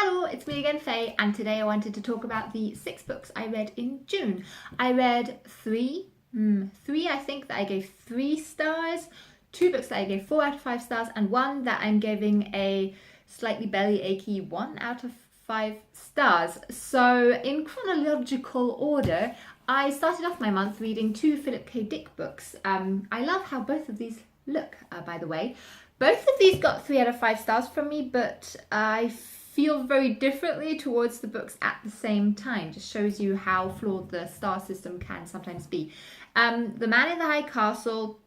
Hello, it's me again, Faye, and today I wanted to talk about the 6 books I read in June. I read three I think, that I gave 3 stars, 2 books that I gave 4 out of 5 stars, and 1 that I'm giving a slightly belly achy 1 out of 5 stars. So in chronological order, I started off my month reading 2 Philip K. Dick books. I love how both of these look, by the way. Both of these got 3 out of 5 stars from me, but I feel very differently towards the books at the same time. Just shows you how flawed the star system can sometimes be. The Man in the High Castle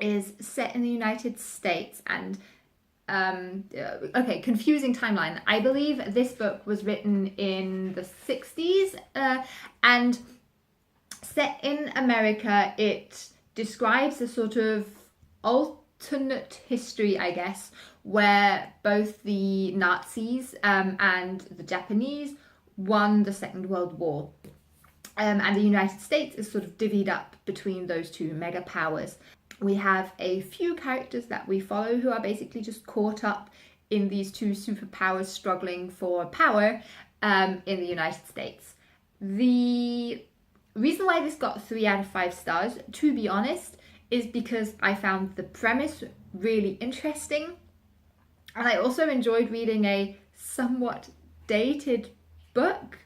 is set in the United States and okay, confusing timeline. I believe this book was written in the 60s and set in America. It describes a sort of alternate history, I guess, where both the Nazis and the Japanese won the Second World War. And the United States is sort of divvied up between those two mega powers. We have a few characters that we follow who are basically just caught up in these two superpowers struggling for power in the United States. The reason why this got 3 out of 5 stars, to be honest, is because I found the premise really interesting. And I also enjoyed reading a somewhat dated book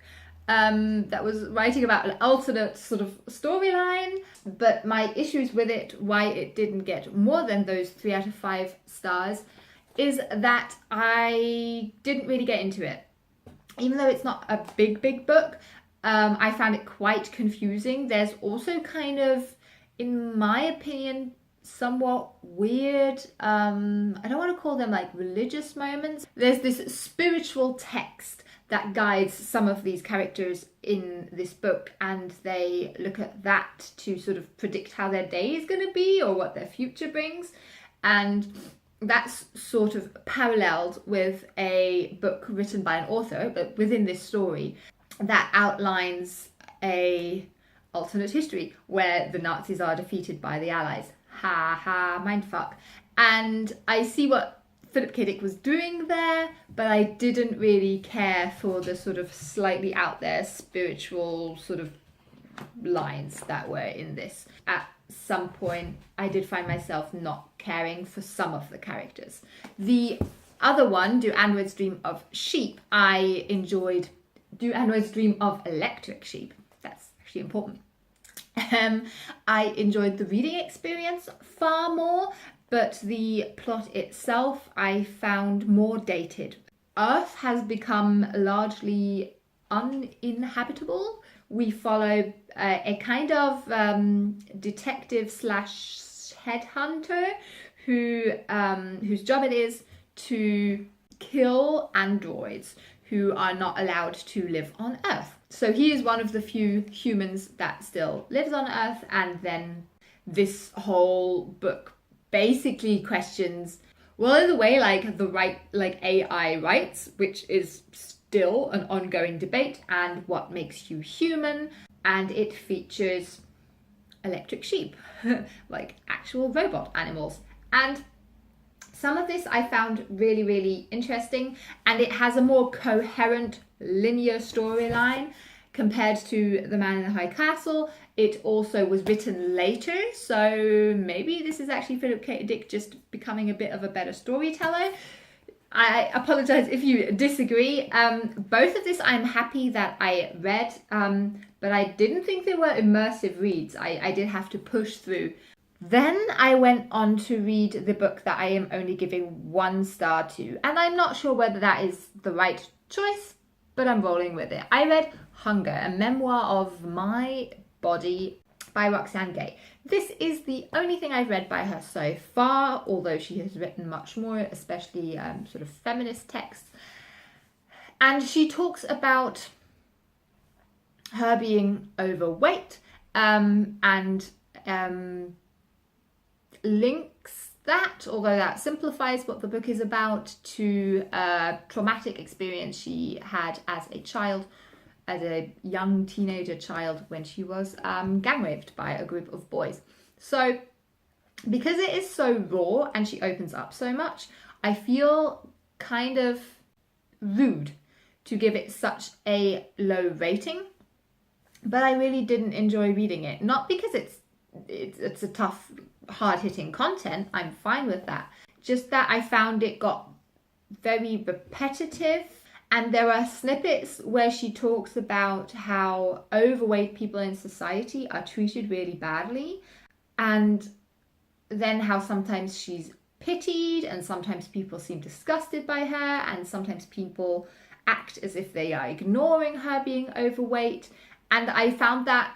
that was writing about an alternate sort of storyline. But my issues with it, why it didn't get more than those 3 out of 5 stars, is that I didn't really get into it. Even though it's not a big book, I found it quite confusing. There's also kind of, in my opinion, somewhat weird, I don't want to call them like religious moments. There's this spiritual text that guides some of these characters in this book, and they look at that to sort of predict how their day is going to be or what their future brings. And that's sort of paralleled with a book written by an author, but within this story, that outlines a alternate history where the Nazis are defeated by the Allies. Ha ha, mindfuck. And I see what Philip K. Dick was doing there, but I didn't really care for the sort of slightly out there spiritual sort of lines that were in this. At some point, I did find myself not caring for some of the characters. The other one, Do Androids Dream of Sheep, I enjoyed. Do Androids Dream of Electric Sheep? That's actually important. I enjoyed the reading experience far more, but the plot itself I found more dated. Earth has become largely uninhabitable. We follow a kind of detective / headhunter whose job it is to kill androids who are not allowed to live on Earth. So he is one of the few humans that still lives on Earth, and then this whole book basically questions, well, in a way, like the right, like AI rights, which is still an ongoing debate, and what makes you human. And it features electric sheep, like actual robot animals. And some of this I found really, really interesting, and it has a more coherent, linear storyline compared to The Man in the High Castle. It also was written later, so maybe this is actually Philip K. Dick just becoming a bit of a better storyteller. I apologize if you disagree. Both of this I'm happy that I read, but I didn't think they were immersive reads. I did have to push through. Then I went on to read the book that I am only giving 1 star to, and I'm not sure whether that is the right choice, but I'm rolling with it. I read Hunger, a memoir of my body by Roxane Gay. This is the only thing I've read by her so far, although she has written much more, especially sort of feminist texts. And she talks about her being overweight and links that, although that simplifies what the book is about, to a traumatic experience she had as a child, as a young teenager child, when she was gang raped by a group of boys. So because it is so raw and she opens up so much, I feel kind of rude to give it such a low rating. But I really didn't enjoy reading it. Not because it's a tough, hard-hitting content. I'm fine with that. Just that I found it got very repetitive. And there are snippets where she talks about how overweight people in society are treated really badly. And then how sometimes she's pitied, and sometimes people seem disgusted by her, and sometimes people act as if they are ignoring her being overweight. And I found that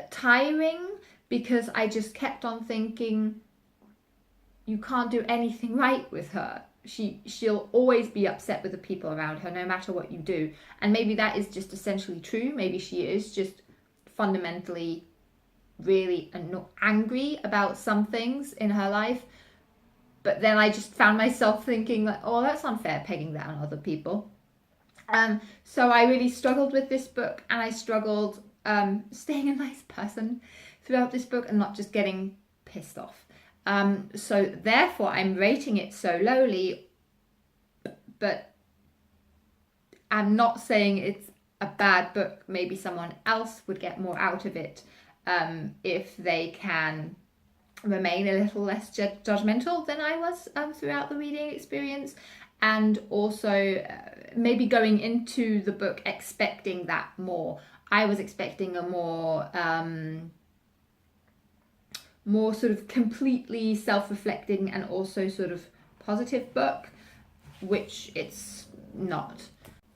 tiring, because I just kept on thinking, you can't do anything right with her. She'll always be upset with the people around her, no matter what you do. And maybe that is just essentially true. Maybe she is just fundamentally really angry about some things in her life. But then I just found myself thinking, like, oh, that's unfair, pegging that on other people. So I really struggled with this book, and I struggled staying a nice person throughout this book and not just getting pissed off. So therefore I'm rating it so lowly, but I'm not saying it's a bad book. Maybe someone else would get more out of it if they can remain a little less judgmental than I was throughout the reading experience. And also maybe going into the book expecting that more. I was expecting a more sort of completely self-reflecting and also sort of positive book, which it's not.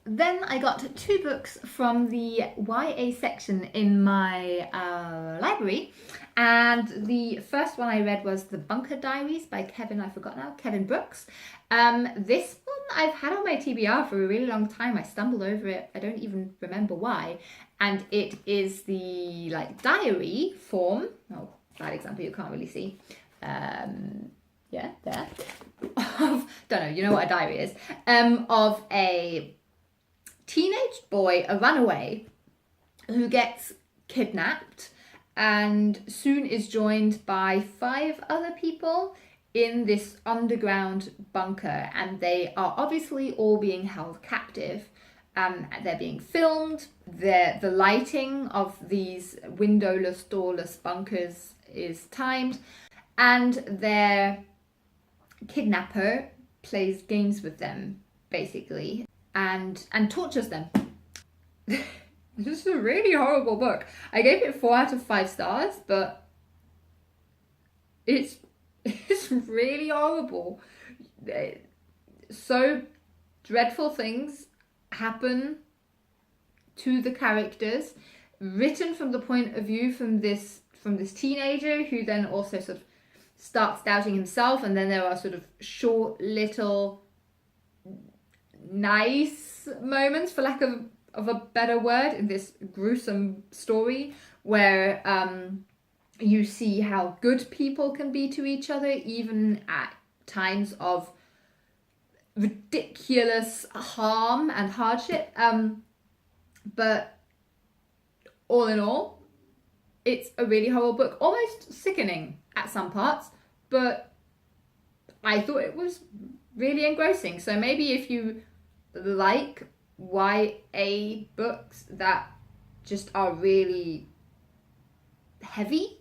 Then I got 2 books from the YA section in my library, and the first one I read was The Bunker Diaries by Kevin Brooks. This one I've had on my TBR for a really long time. I stumbled over it, I don't even remember why, and it is the diary form. Oh, bad example, you can't really see. Yeah, there. Don't know, you know what a diary is. Of a teenage boy, a runaway, who gets kidnapped and soon is joined by 5 other people in this underground bunker, and they are obviously all being held captive. They're being filmed. The lighting of these windowless, doorless bunkers is timed, and their kidnapper plays games with them, basically, and tortures them. This is a really horrible book. I gave it 4 out of 5 stars, but it's really horrible. So dreadful things happen to the characters, written from the point of view from this teenager, who then also sort of starts doubting himself, and then there are sort of short little nice moments, for lack of a better word, in this gruesome story where you see how good people can be to each other, even at times of ridiculous harm and hardship. But all in all, it's a really horrible book, almost sickening at some parts, but I thought it was really engrossing. So maybe if you like YA books that just are really heavy,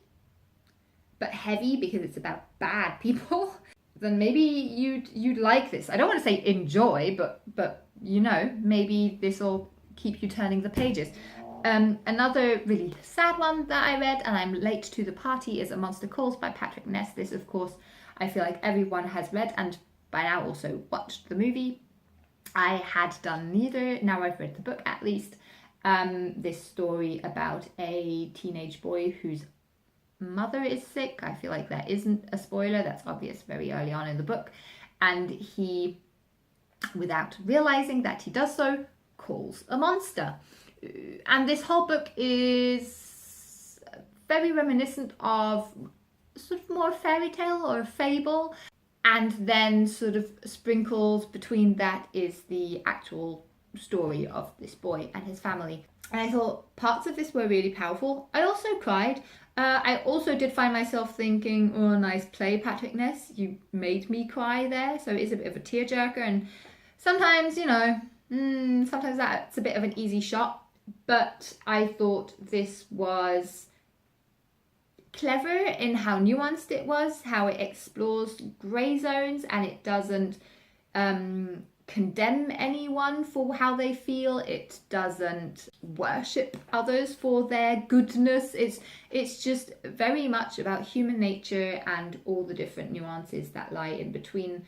but heavy because it's about bad people, then maybe you'd like this. I don't want to say enjoy, but you know, maybe this will keep you turning the pages. Another really sad one that I read, and I'm late to the party, is A Monster Calls by Patrick Ness. This, of course, I feel like everyone has read and by now also watched the movie. I had done neither. Now I've read the book, at least. This story about a teenage boy whose mother is sick. I feel like that isn't a spoiler. That's obvious very early on in the book. And he, without realizing that he does so, calls a monster. And this whole book is very reminiscent of sort of more fairy tale or fable. And then sort of sprinkles between that is the actual story of this boy and his family. And I thought parts of this were really powerful. I also cried. I also did find myself thinking, oh, nice play, Patrick Ness. You made me cry there. So it is a bit of a tearjerker. And sometimes, you know, sometimes that's a bit of an easy shot, but I thought this was clever in how nuanced it was, how it explores grey zones, and it doesn't condemn anyone for how they feel. It doesn't worship others for their goodness. It's just very much about human nature and all the different nuances that lie in between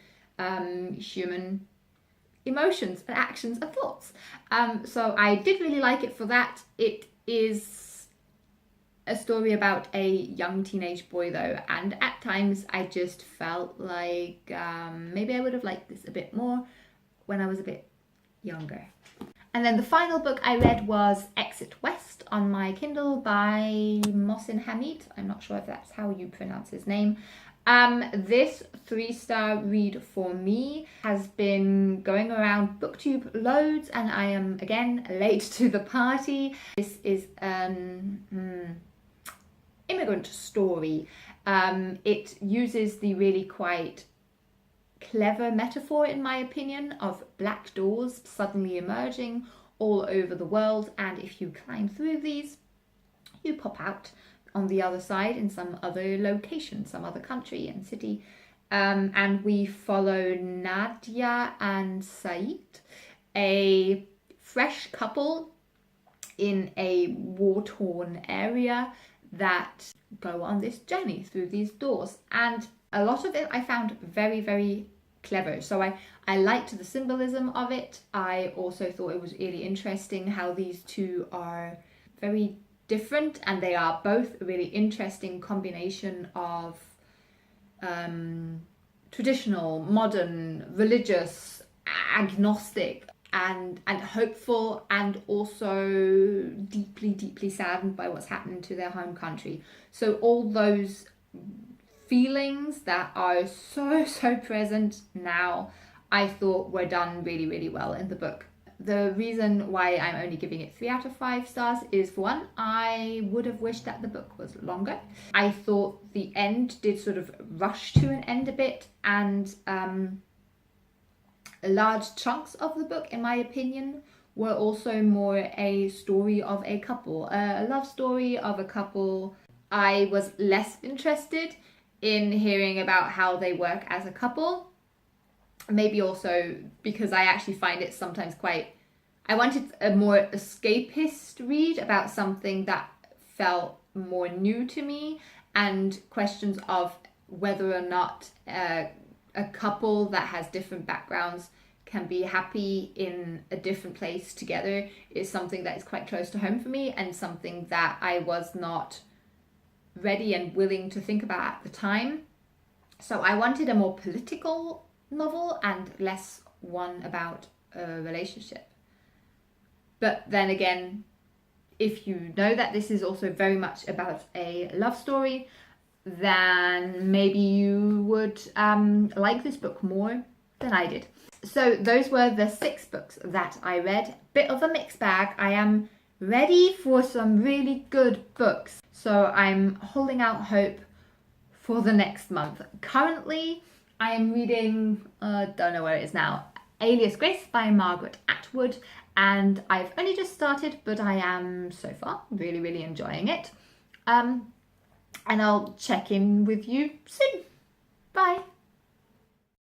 human emotions and actions and thoughts. So I did really like it for that. It is a story about a young teenage boy though, and at times I just felt like maybe I would have liked this a bit more when I was a bit younger. And then the final book I read was Exit West on my Kindle by Mohsin Hamid. I'm not sure if that's how you pronounce his name. This 3-star read for me has been going around BookTube loads, and I am again late to the party. This is an immigrant story. It uses the really quite clever metaphor, in my opinion, of black doors suddenly emerging all over the world, and if you climb through these, you pop out on the other side in some other location, some other country and city. And we follow Nadia and Said, a fresh couple in a war-torn area that go on this journey through these doors. And a lot of it I found very, very clever. So I liked the symbolism of it. I also thought it was really interesting how these two are very different, and they are both a really interesting combination of traditional, modern, religious, agnostic, and hopeful, and also deeply, deeply saddened by what's happened to their home country. So all those feelings that are so present now, I thought were done really, really well in the book. The reason why I'm only giving it 3 out of 5 stars is, for one, I would have wished that the book was longer. I thought the end did sort of rush to an end a bit, and large chunks of the book, in my opinion, were also more a story of a couple, a love story of a couple. I was less interested in hearing about how they work as a couple. Maybe also because I actually find it sometimes I wanted a more escapist read about something that felt more new to me, and questions of whether or not a couple that has different backgrounds can be happy in a different place together is something that is quite close to home for me, and something that I was not ready and willing to think about at the time. So I wanted a more political novel and less one about a relationship. But then again, if you know that this is also very much about a love story, then maybe you would like this book more than I did. So those were the 6 books that I read. Bit of a mixed bag. I am ready for some really good books, so I'm holding out hope for the next month. Currently, I am reading, don't know where it is now, Alias Grace by Margaret Atwood, and I've only just started, but I am so far really, really enjoying it. And I'll check in with you soon. Bye.